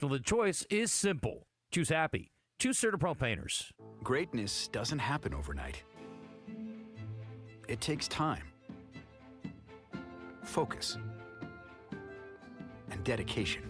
So the choice is simple. Choose happy. Choose CertaPro painters. Greatness doesn't happen overnight. It takes time, focus, and dedication.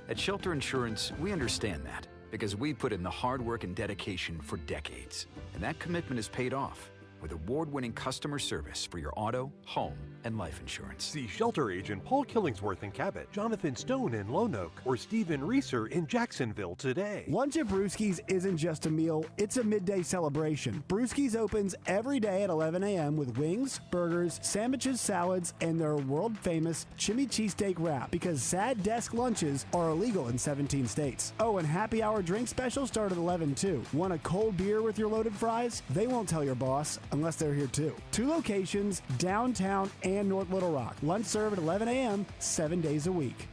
At Shelter Insurance, we understand that because we put in the hard work and dedication for decades. And that commitment is paid off with award-winning customer service for your auto, home, and life insurance. See Shelter Agent Paul Killingsworth in Cabot, Jonathan Stone in Lone Oak, or Stephen Reeser in Jacksonville today. Lunch at Brewski's isn't just a meal, it's a midday celebration. Brewski's opens every day at 11 a.m. with wings, burgers, sandwiches, salads, and their world-famous chimney cheesesteak wrap because sad desk lunches are illegal in 17 states. Oh, and happy hour drink specials start at 11 too. Want a cold beer with your loaded fries? They won't tell your boss unless they're here too. 2 locations, downtown and North Little Rock. Lunch served at 11 a.m., 7 days a week.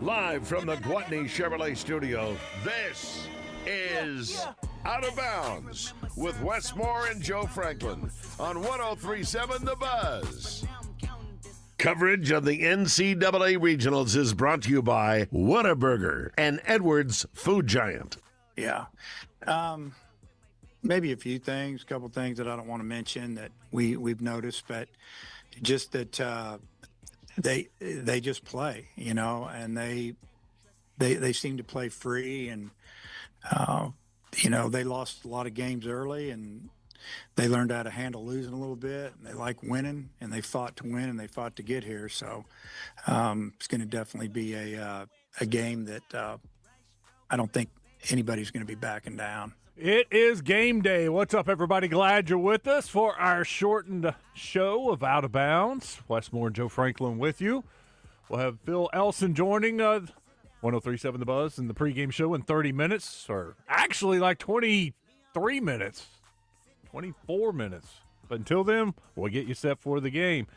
Live from the Gwatney Chevrolet studio, this is Out of Bounds with Wes Moore and Joe Franklin on 103.7 The Buzz. Coverage of the NCAA Regionals is brought to you by Whataburger and Edwards Food Giant. Yeah. Maybe a few things, a couple things that I don't want to mention that we've noticed, but just that they just play, and they seem to play free, and they lost a lot of games early, and they learned how to handle losing a little bit, and they like winning, and they fought to win, and they fought to get here. So it's going to definitely be a game that I don't think anybody's going to be backing down. It is game day. What's up, everybody? Glad you're with us for our shortened show of Out of Bounds. Wes Moore and Joe Franklin with you. We'll have Phil Elson joining 103.7 The Buzz in the pregame show in 30 minutes, or actually like 23 minutes, 24 minutes. But until then, we'll get you set for the game.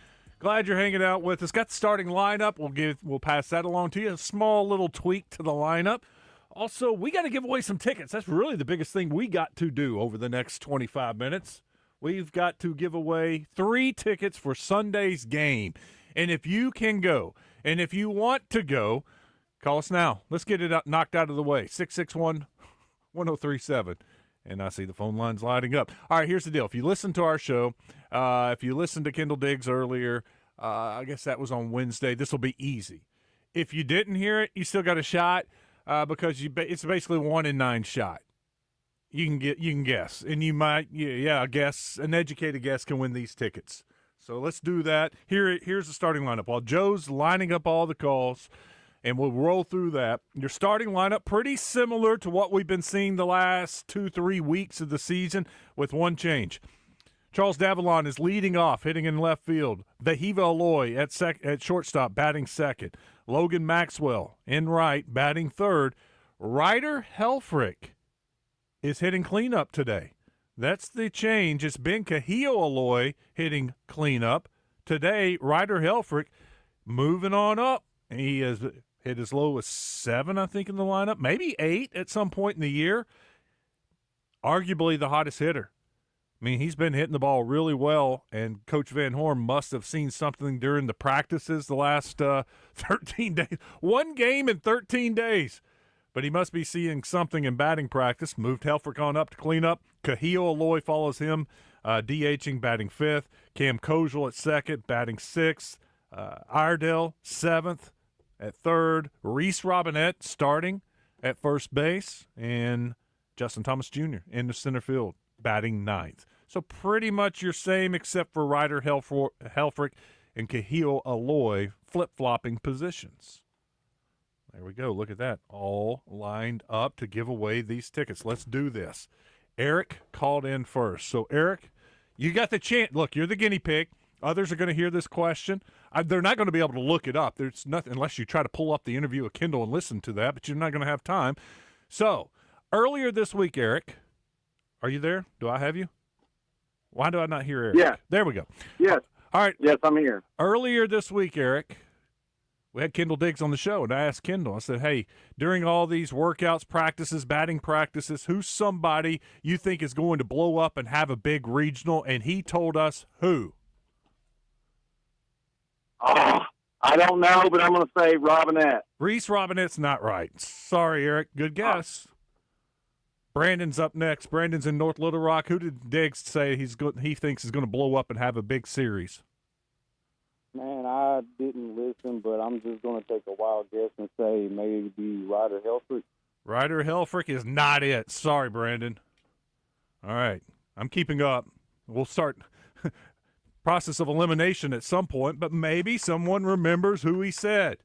Glad you're hanging out with us. Got the starting lineup. We'll pass that along to you. A small little tweak to the lineup. Also, we got to give away some tickets. That's really the biggest thing we got to do over the next 25 minutes. We've got to give away 3 tickets for Sunday's game. And if you can go, and if you want to go, call us now. Let's get it knocked out of the way. 661-1037. And I see the phone lines lighting up. All right, here's the deal. If you listen to our show, if you listened to Kendall Diggs earlier, I guess that was on Wednesday, this will be easy. If you didn't hear it, you still got a shot. Because it's basically 1 in 9 shot. You can guess, and you might, I guess an educated guess can win these tickets. So let's do that. Here's the starting lineup. While Joe's lining up all the calls, and we'll roll through that. Your starting lineup pretty similar to what we've been seeing the last 2-3 weeks of the season, with one change. Charles Davalon is leading off, hitting in left field. Vahiva Aloy at shortstop, batting second. Logan Maxwell in right, batting third. Ryder Helfrich is hitting cleanup today. That's the change. It's been Kahio Aloy hitting cleanup. Today, Ryder Helfrich moving on up. He has hit as low as 7, I think, in the lineup, maybe 8 at some point in the year. Arguably the hottest hitter. I mean, he's been hitting the ball really well, and Coach Van Horn must have seen something during the practices the last 13 days. 1 game in 13 days. But he must be seeing something in batting practice. Moved Helfrich on up to clean up. Kahio Aloy follows him, DHing, batting 5th. Cam Kojal at 2nd, batting 6th. Iredell, 7th at 3rd. Reese Robinette starting at first base. And Justin Thomas Jr. in the center field, batting 9th. So pretty much your same, except for Ryder Helfrich and Kahio Aloy flip-flopping positions. There we go. Look at that. All lined up to give away these tickets. Let's do this. Eric called in first. So, Eric, you got the chance. Look, you're the guinea pig. Others are going to hear this question. They're not going to be able to look it up. There's nothing unless you try to pull up the interview of Kendall and listen to that, but you're not going to have time. So, earlier this week, Eric, are you there? Do I have you? Why do I not hear Eric? Yeah. There we go. Yes. All right. Yes, I'm here. Earlier this week, Eric, we had Kendall Diggs on the show, and I asked Kendall, I said, hey, during all these workouts, practices, batting practices, who's somebody you think is going to blow up and have a big regional? And he told us who? I don't know, but I'm going to say Robinette. Reese Robinette's not right. Sorry, Eric. Good guess. Brandon's up next. Brandon's in North Little Rock. Who did Diggs say he thinks is going to blow up and have a big series? Man, I didn't listen, but I'm just going to take a wild guess and say maybe Ryder Helfrich. Ryder Helfrich is not it. Sorry, Brandon. All right. I'm keeping up. We'll start process of elimination at some point, but maybe someone remembers who he said.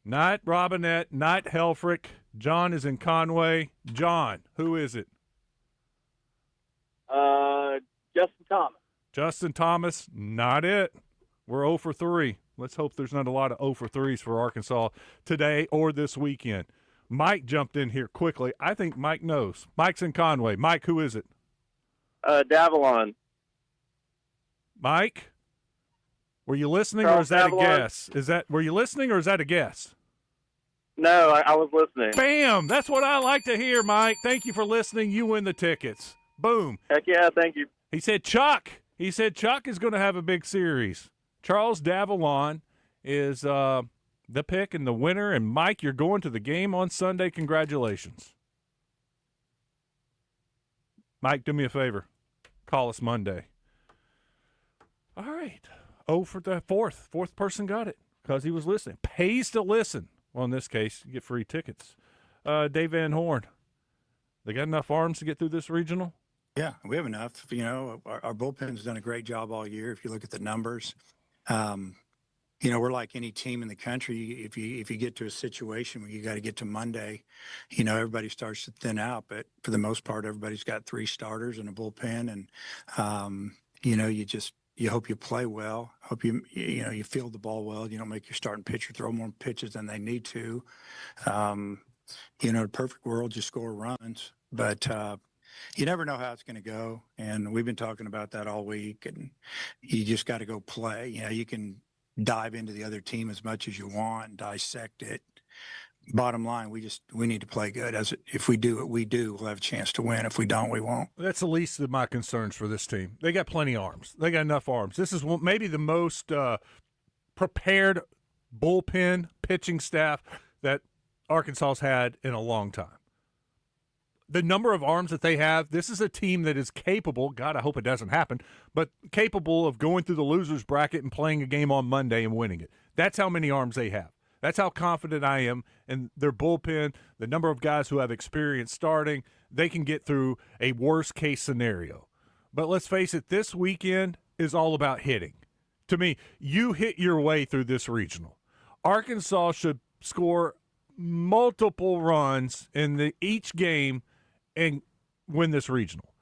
Not Robinette, not Helfrich. John is in Conway. John, who is it? Justin Thomas. Justin Thomas, not it. We're 0 for 3. Let's hope there's not a lot of 0 for 3s for Arkansas today or this weekend. Mike jumped in here quickly. I think Mike knows. Mike's in Conway. Mike, who is it? Davalon. Mike, were you listening Charles or is that Davalon. a guess? Were you listening or is that a guess? No, I was listening. Bam! That's what I like to hear, Mike. Thank you for listening. You win the tickets. Boom. Heck yeah, thank you. He said Chuck. He said Chuck is going to have a big series. Charles Davalon is the pick and the winner. And, Mike, you're going to the game on Sunday. Congratulations. Mike, do me a favor. Call us Monday. All right. Oh, for the fourth person got it because he was listening. Pays to listen. Well, in this case, you get free tickets. Dave Van Horn, they got enough arms to get through this regional? Yeah, we have enough. You know, our bullpen's done a great job all year. If you look at the numbers, you know, we're like any team in the country. If you get to a situation where you got to get to Monday, you know, everybody starts to thin out. But for the most part, everybody's got 3 starters and a bullpen, and you know, you hope you play well. Hope you field the ball well. You don't make your starting pitcher throw more pitches than they need to. You know, in a perfect world, you score runs, but you never know how it's going to go. And we've been talking about that all week. And you just got to go play. You know, you can dive into the other team as much as you want, and dissect it. Bottom line, we need to play good. If we do what we do, we'll have a chance to win. If we don't, we won't. That's the least of my concerns for this team. They got plenty of arms. They got enough arms. This is maybe the most prepared bullpen pitching staff that Arkansas's had in a long time. The number of arms that they have, this is a team that is capable, God, I hope it doesn't happen, but capable of going through the loser's bracket and playing a game on Monday and winning it. That's how many arms they have. That's how confident I am in their bullpen, the number of guys who have experience starting. They can get through a worst-case scenario. But let's face it, this weekend is all about hitting. To me, you hit your way through this regional. Arkansas should score multiple runs in each game and win this regional.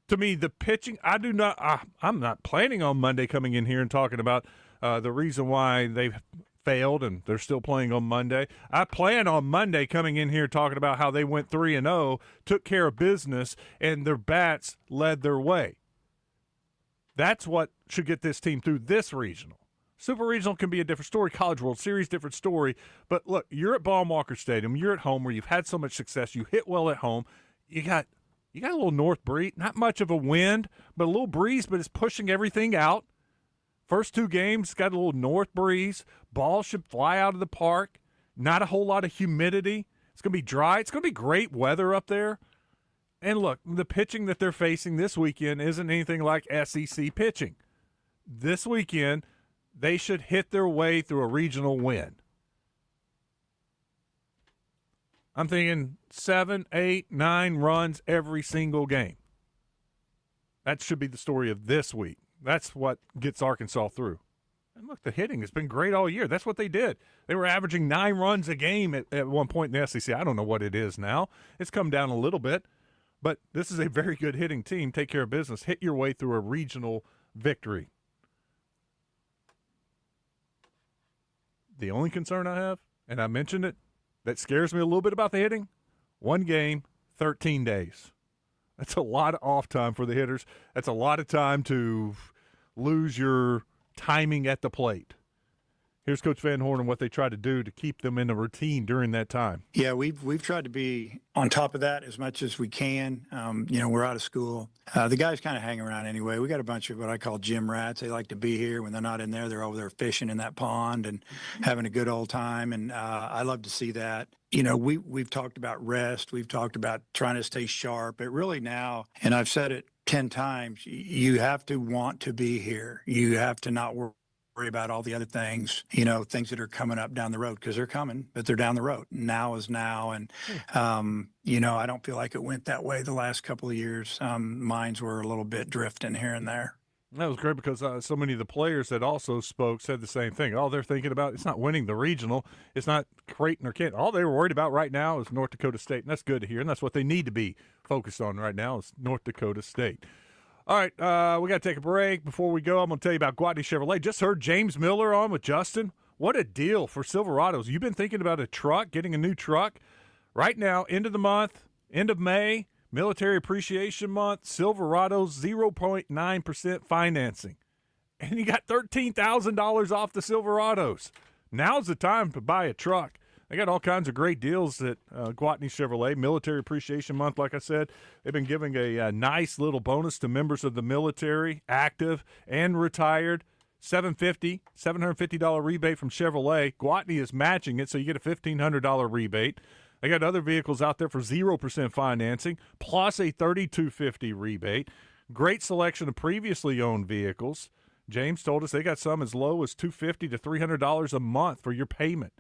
To me, the pitching, I'm not planning on Monday coming in here and talking about the reason why they've failed and they're still playing on Monday. I plan on Monday coming in here talking about how they went 3-0, took care of business, and their bats led their way. That's what should get this team through this regional. Super regional can be a different story. College World Series, different story. But look, you're at Baum-Walker Stadium. You're at home where you've had so much success. You hit well at home. You got a little north breeze. Not much of a wind, but a little breeze, but it's pushing everything out. First 2 games, got a little north breeze. Ball should fly out of the park. Not a whole lot of humidity. It's going to be dry. It's going to be great weather up there. And look, the pitching that they're facing this weekend isn't anything like SEC pitching. This weekend, they should hit their way through a regional win. I'm thinking 7, 8, 9 runs every single game. That should be the story of this week. That's what gets Arkansas through. And look, the hitting has been great all year. That's what they did. They were averaging 9 runs a game at one point in the SEC. I don't know what it is now. It's come down a little bit. But this is a very good hitting team. Take care of business. Hit your way through a regional victory. The only concern I have, and I mentioned it, that scares me a little bit about the hitting, 1 game, 13 days. That's a lot of off time for the hitters. That's a lot of time to lose your timing at the plate. Here's Coach Van Horn and what they try to do to keep them in a routine during that time. Yeah, we've tried to be on top of that as much as we can. We're out of school. The guys kind of hang around anyway. We got a bunch of what I call gym rats. They like to be here. When they're not in there, they're over there fishing in that pond and having a good old time. And I love to see that. We've talked about rest. We've talked about trying to stay sharp. But really now, and I've said it 10 times, you have to want to be here. You have to not worry about all the other things, things that are coming up down the road, because they're coming, but they're down the road. Now is now. And, I don't feel like it went that way the last couple of years. Minds were a little bit drifting here and there. That was great because so many of the players that also spoke said the same thing. All they're thinking about, it's not winning the regional. It's not Creighton or Kent. All they were worried about right now is North Dakota State, and that's good to hear, and that's what they need to be focused on right now is North Dakota State. All right, we got to take a break. Before we go, I'm going to tell you about Gwatney Chevrolet. Just heard James Miller on with Justin. What a deal for Silverados. You've been thinking about a truck, getting a new truck. Right now, end of the month, end of May, Military Appreciation Month, Silverados 0.9% financing. And you got $13,000 off the Silverados. Now's the time to buy a truck. They got all kinds of great deals at Gwatney Chevrolet. Military Appreciation Month, like I said. They've been giving a nice little bonus to members of the military, active and retired. $750 rebate from Chevrolet. Gwatney is matching it, so you get a $1,500 rebate. They got other vehicles out there for 0% financing, plus a $3,250 rebate. Great selection of previously owned vehicles. James told us they got some as low as $250 to $300 a month for your payment.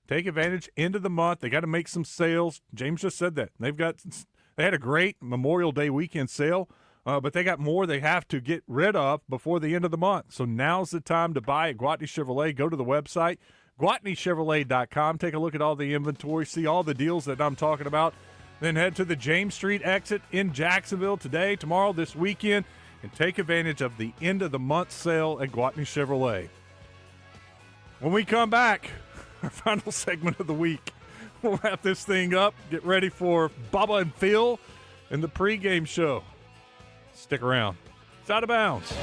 Take advantage end of the month. They got to make some sales. James just said that. They had a great Memorial Day weekend sale, but they got more they have to get rid of before the end of the month. So now's the time to buy at Gwatney Chevrolet. Go to the website, GwatneyChevrolet.com. Take a look at all the inventory, see all the deals that I'm talking about. Then head to the James Street exit in Jacksonville today, tomorrow, this weekend, and take advantage of the end of the month sale at Gwatney Chevrolet. When we come back, our final segment of the week, we'll wrap this thing up. Get ready for Bubba and Phil and the pregame show. Stick around. It's Out of Bounds.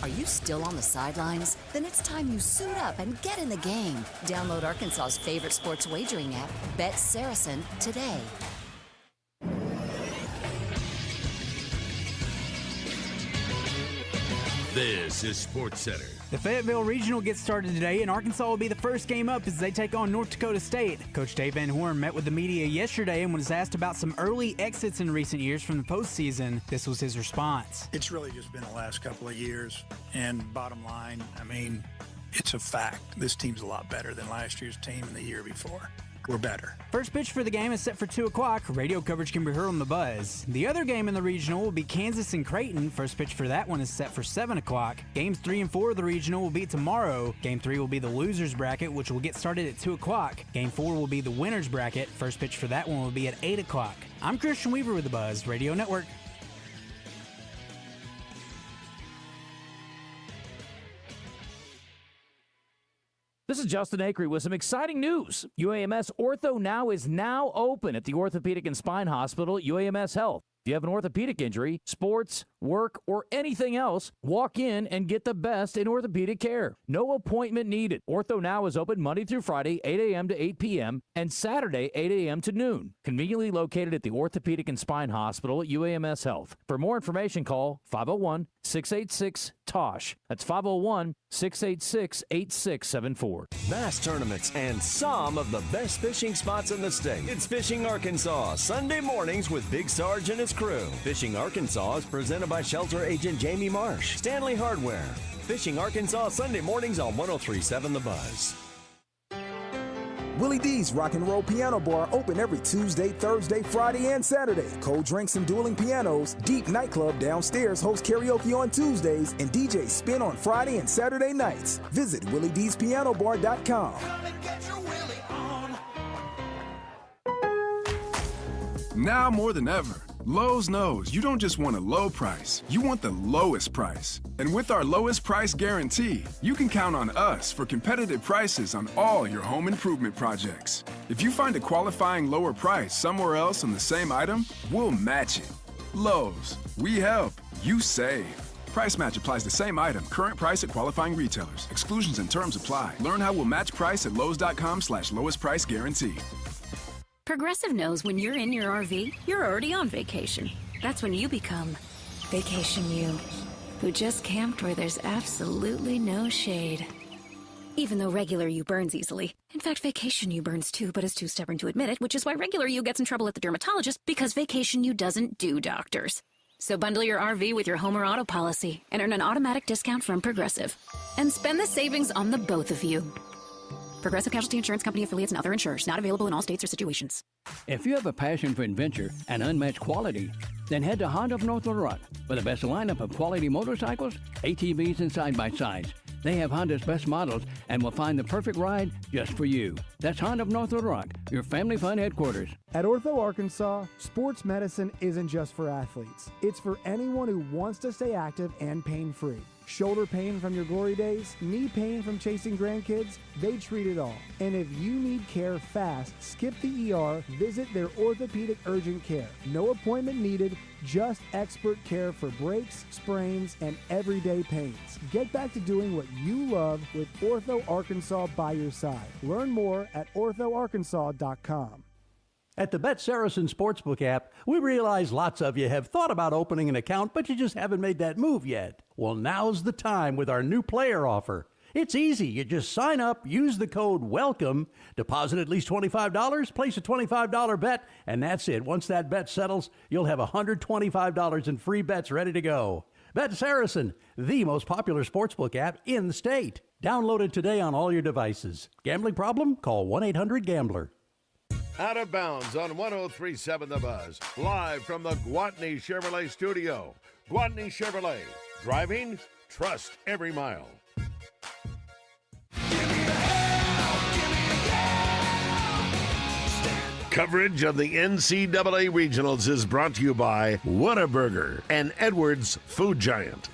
Are you still on the sidelines? Then it's time you suit up and get in the game. Download Arkansas's favorite sports wagering app, Bet Saracen, today. This is Sports Center. The Fayetteville Regional gets started today, and Arkansas will be the first game up as they take on North Dakota State. Coach Dave Van Horn met with the media yesterday and was asked about some early exits in recent years from the postseason. This was his response. It's really just been the last couple of years, and bottom line, it's a fact. This team's a lot better than last year's team and the year before. We're better. First pitch for the game is set for 2 o'clock. Radio coverage can be heard on The Buzz. The other game in the regional will be Kansas and Creighton. First pitch for that one is set for 7 o'clock. Games 3 and 4 of the regional will be tomorrow. Game 3 will be the losers bracket, which will get started at 2 o'clock. Game 4 will be the winners bracket. First pitch for that one will be at 8 o'clock. I'm Christian Weaver with The Buzz Radio Network. This is Justin Acree with some exciting news. UAMS Ortho Now is now open at the Orthopedic and Spine Hospital at UAMS Health. If you have an orthopedic injury, sports, work, or anything else, walk in and get the best in orthopedic care. No appointment needed. Ortho Now is open Monday through Friday, 8 a.m. to 8 p.m., and Saturday, 8 a.m. to noon. Conveniently located at the Orthopedic and Spine Hospital at UAMS Health. For more information, call 501-686-TOSH. That's 501-686-8674. Vast tournaments and some of the best fishing spots in the state. It's Fishing Arkansas, Sunday mornings with Big Sarge and his crew. Fishing Arkansas is presented by Shelter Agent Jamie Marsh, Stanley Hardware. Fishing Arkansas, Sunday mornings on 103.7 The Buzz. Willie D's Rock and Roll Piano Bar open every Tuesday, Thursday, Friday, and Saturday. Cold drinks and dueling pianos. Deep Nightclub downstairs hosts karaoke on Tuesdays and DJ Spin on Friday and Saturday nights. Visit WillieD'sPianoBar.com. Now more than ever, Lowe's knows you don't just want a low price, you want the lowest price. And with our lowest price guarantee, you can count on us for competitive prices on all your home improvement projects. If you find a qualifying lower price somewhere else on the same item, we'll match it. Lowe's, we help, you save. Price match applies the same item. Current price at qualifying retailers. Exclusions and terms apply. Learn how we'll match price at lowes.com/lowest price guarantee. Progressive knows when you're in your RV, you're already on vacation. That's when you become Vacation You, who just camped where there's absolutely no shade. Even though regular you burns easily. In fact, Vacation You burns too, but is too stubborn to admit it, which is why regular you gets in trouble at the dermatologist, because Vacation You doesn't do doctors. So bundle your RV with your home or auto policy and earn an automatic discount from Progressive. And spend the savings on the both of you. Progressive Casualty Insurance Company affiliates and other insurers. Not available in all states or situations. If you have a passion for adventure and unmatched quality, then head to Honda of North Little Rock for the best lineup of quality motorcycles, ATVs, and side-by-sides. They have Honda's best models and will find the perfect ride just for you. That's Honda of North Little Rock, your family fun headquarters. At Ortho Arkansas, sports medicine isn't just for athletes. It's for anyone who wants to stay active and pain-free. Shoulder pain from your glory days, knee pain from chasing grandkids, they treat it all. And if you need care fast, skip the ER, visit their orthopedic urgent care. No appointment needed, just expert care for breaks, sprains, and everyday pains. Get back to doing what you love with Ortho Arkansas by your side. Learn more at orthoarkansas.com. At the Bet Saracen Sportsbook app, we realize lots of you have thought about opening an account, but you just haven't made that move yet. Well, now's the time with our new player offer. It's easy. You just sign up, use the code WELCOME, deposit at least $25, place a $25 bet, and that's it. Once that bet settles, you'll have $125 in free bets ready to go. Bet Saracen, the most popular sportsbook app in the state. Download it today on all your devices. Gambling problem? Call 1-800-GAMBLER. Out of Bounds on 103.7 The Buzz. Live from the Gwatney Chevrolet studio. Gwatney Chevrolet. Driving, trust every mile. Coverage of the NCAA Regionals is brought to you by Whataburger and Edwards Food Giant.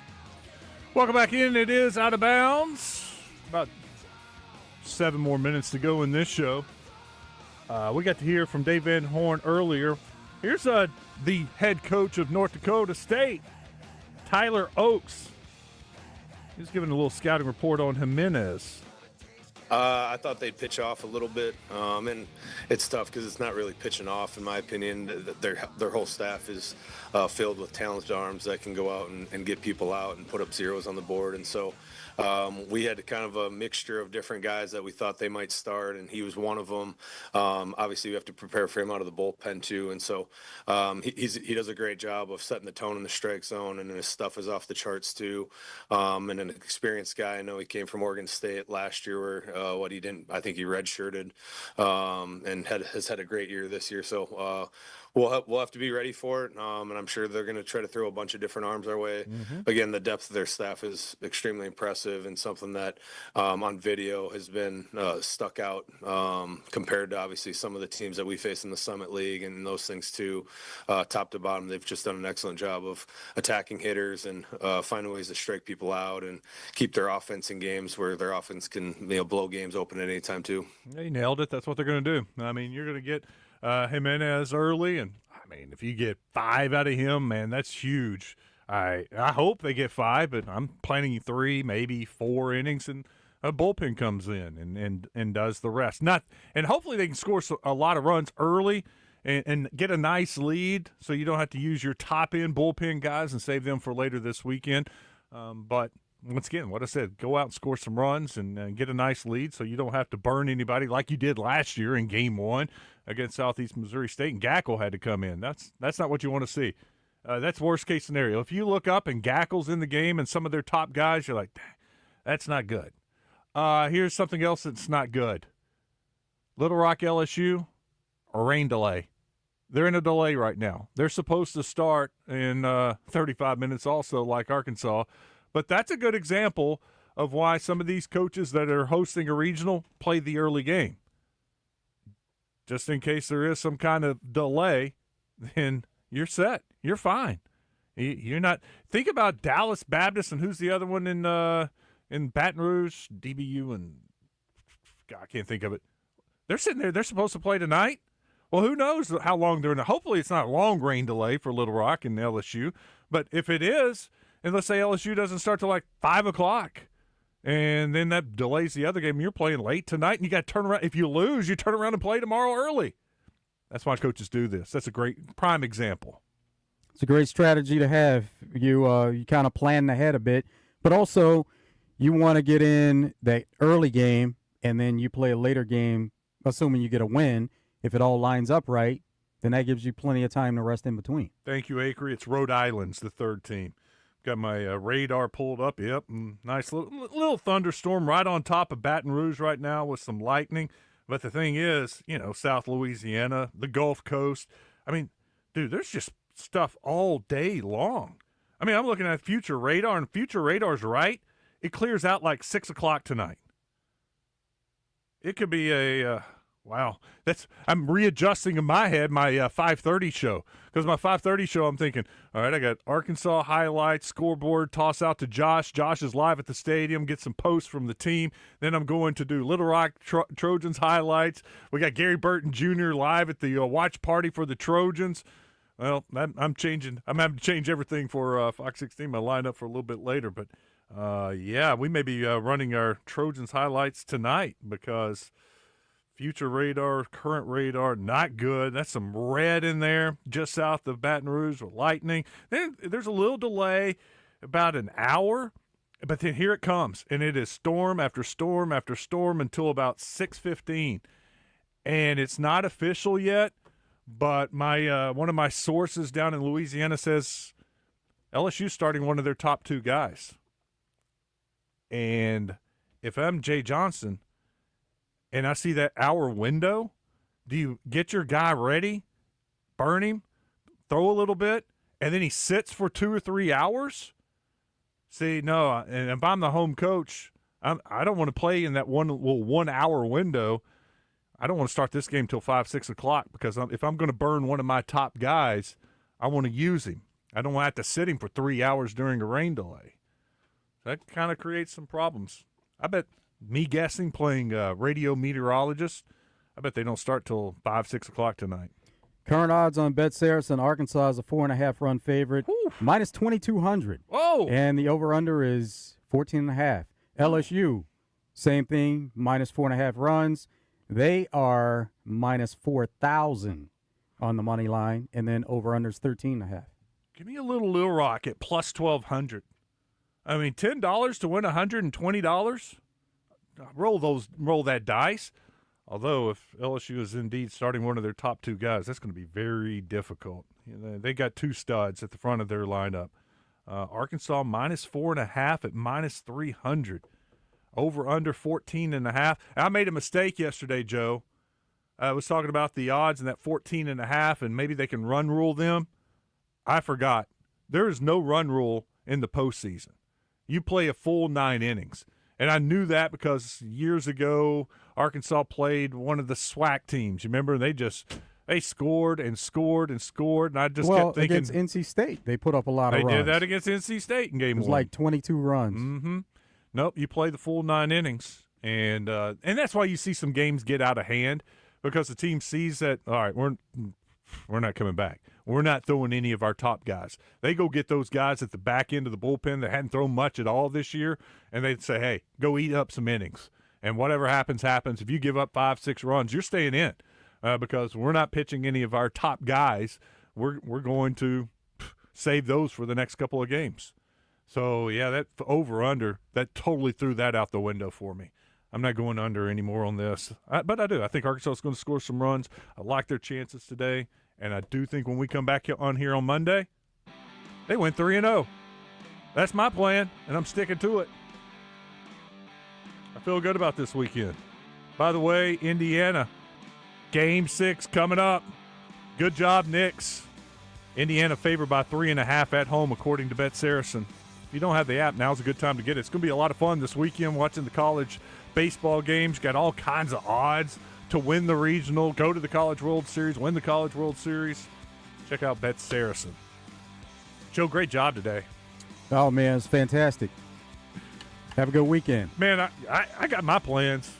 Welcome back in. It is Out of Bounds. About 7 more minutes to go in this show. We got to hear from Dave Van Horn earlier. Here's the head coach of North Dakota State, Tyler Oakes. He's giving a little scouting report on Jimenez. I thought they'd pitch off a little bit, and it's tough because it's not really pitching off, in my opinion. Their whole staff is filled with talented arms that can go out and get people out and put up zeros on the board, and so we had kind of a mixture of different guys that we thought they might start, and he was one of them. Obviously, we have to prepare for him out of the bullpen too, and so he does a great job of setting the tone in the strike zone, and his stuff is off the charts too. And an experienced guy. I know he came from Oregon State last year, where I think he redshirted, and has had a great year this year. So we'll have to be ready for it, and I'm sure they're going to try to throw a bunch of different arms our way. Mm-hmm. Again, the depth of their staff is extremely impressive, and something that on video has been stuck out compared to obviously some of the teams that we face in the Summit League and those things too. Top to bottom, they've just done an excellent job of attacking hitters and finding ways to strike people out and keep their offense in games where their offense can blow games open at any time too. Yeah, you nailed it. That's what they're going to do. I mean, you're going to get Jimenez early, and I mean, if you get 5 out of him, man, that's huge. I hope they get 5, but I'm planning 3, maybe 4 innings, and a bullpen comes in and does the rest. And hopefully they can score a lot of runs early and get a nice lead, so you don't have to use your top end bullpen guys and save them for later this weekend. But once again, what I said, go out and score some runs and get a nice lead so you don't have to burn anybody like you did last year in Game 1 against Southeast Missouri State, and Gackle had to come in. That's not what you want to see. That's worst-case scenario. If you look up and Gackle's in the game and some of their top guys, you're like, that's not good. Here's something else that's not good. Little Rock LSU, a rain delay. They're in a delay right now. They're supposed to start in 35 minutes also, like Arkansas. But that's a good example of why some of these coaches that are hosting a regional play the early game. Just in case there is some kind of delay, then you're set. You're fine. You're not. Think about Dallas Baptist and who's the other one in Baton Rouge, DBU, and God, I can't think of it. They're sitting there. They're supposed to play tonight. Well, who knows how long they're in. Hopefully it's not a long rain delay for Little Rock and LSU. But if it is, and let's say LSU doesn't start till like 5 o'clock, and then that delays the other game, you're playing late tonight, and you got to turn around. If you lose, you turn around and play tomorrow early. That's why coaches do this. That's a great prime example. It's a great strategy to have. You kind of plan ahead a bit, but also you want to get in that early game, and then you play a later game, assuming you get a win. If it all lines up right, then that gives you plenty of time to rest in between. Thank you, Acree. It's Rhode Island's the third team. Got my radar pulled up. Yep, nice little thunderstorm right on top of Baton Rouge right now with some lightning. But the thing is, South Louisiana, the Gulf Coast. I mean, dude, there's just stuff all day long. I mean, I'm looking at future radar, and future radar's right. It clears out like 6 o'clock tonight. It could be a wow. I'm readjusting in my head my 5:30 show, because my 5:30 show, I'm thinking, all right, I got Arkansas highlights, scoreboard, toss out to Josh. Josh is live at the stadium, get some posts from the team. Then I'm going to do Little Rock Trojans highlights. We got Gary Burton Jr. live at the watch party for the Trojans. Well, I'm changing. I'm having to change everything for Fox 16. My lineup for a little bit later, but yeah, we may be running our Trojans highlights tonight because future radar, current radar, not good. That's some red in there just south of Baton Rouge with lightning. Then there's a little delay, about an hour, but then here it comes, and it is storm after storm after storm until about 6:15, and it's not official yet. But my one of my sources down in Louisiana says LSU's starting one of their top 2 guys. And if I'm Jay Johnson and I see that hour window, do you get your guy ready, burn him, throw a little bit, and then he sits for 2 or 3 hours? See, no, and if I'm the home coach, I don't want to play in that 1 hour window. I don't want to start this game till 5, 6 o'clock because if I'm going to burn one of my top guys, I want to use him. I don't want to have to sit him for 3 hours during a rain delay. That kind of creates some problems. I bet, me guessing, playing radio meteorologist, I bet they don't start till 5, 6 o'clock tonight. Current odds on Bet Saracen, Arkansas is a 4.5-run favorite, minus 2,200. Whoa! And the over-under is 14.5. LSU, same thing, minus 4.5 runs. They are minus 4,000 on the money line, and then over-under's 13.5. Give me a Little Rock at plus 1,200. I mean, $10 to win $120. Roll that dice. Although, if LSU is indeed starting one of their top 2 guys, that's going to be very difficult. They got 2 studs at the front of their lineup. Arkansas minus 4.5 at minus 300. Over under 14.5. I made a mistake yesterday, Joe. I was talking about the odds and that 14.5, and maybe they can run rule them. I forgot. There is no run rule in the postseason. You play a full 9 innings. And I knew that because years ago, Arkansas played one of the SWAC teams. You remember? They scored and scored and scored, and I just kept thinking. Against NC State, they put up a lot of runs. They did that against NC State in game 1. It was like 22 runs. Mm-hmm. Nope, you play the full 9 innings, and that's why you see some games get out of hand, because the team sees that, all right, we're not coming back. We're not throwing any of our top guys. They go get those guys at the back end of the bullpen that hadn't thrown much at all this year, and they say, hey, go eat up some innings. And whatever happens, happens. If you give up 5, 6 runs, you're staying in because we're not pitching any of our top guys. We're going to save those for the next couple of games. So, yeah, that over-under, that totally threw that out the window for me. I'm not going under anymore on this. But I do. I think Arkansas is going to score some runs. I like their chances today. And I do think when we come back on here on Monday, they went 3-0. That's my plan, and I'm sticking to it. I feel good about this weekend. By the way, Indiana, Game 6 coming up. Good job, Knicks. Indiana favored by 3.5 at home, according to Bet Saracen. If you don't have the app, now's a good time to get it. It's going to be a lot of fun this weekend watching the college baseball games. Got all kinds of odds to win the regional, go to the College World Series, win the College World Series. Check out Bet Saracen. Joe, great job today. Oh, man, it's fantastic. Have a good weekend. Man, I got my plans.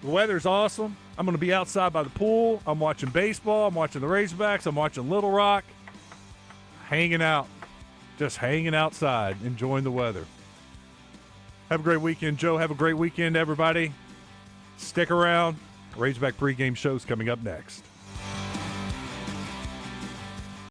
The weather's awesome. I'm going to be outside by the pool. I'm watching baseball. I'm watching the Razorbacks. I'm watching Little Rock. Hanging out. Just hanging outside, enjoying the weather. Have a great weekend, Joe. Have a great weekend, everybody. Stick around. Razorback pregame show's coming up next.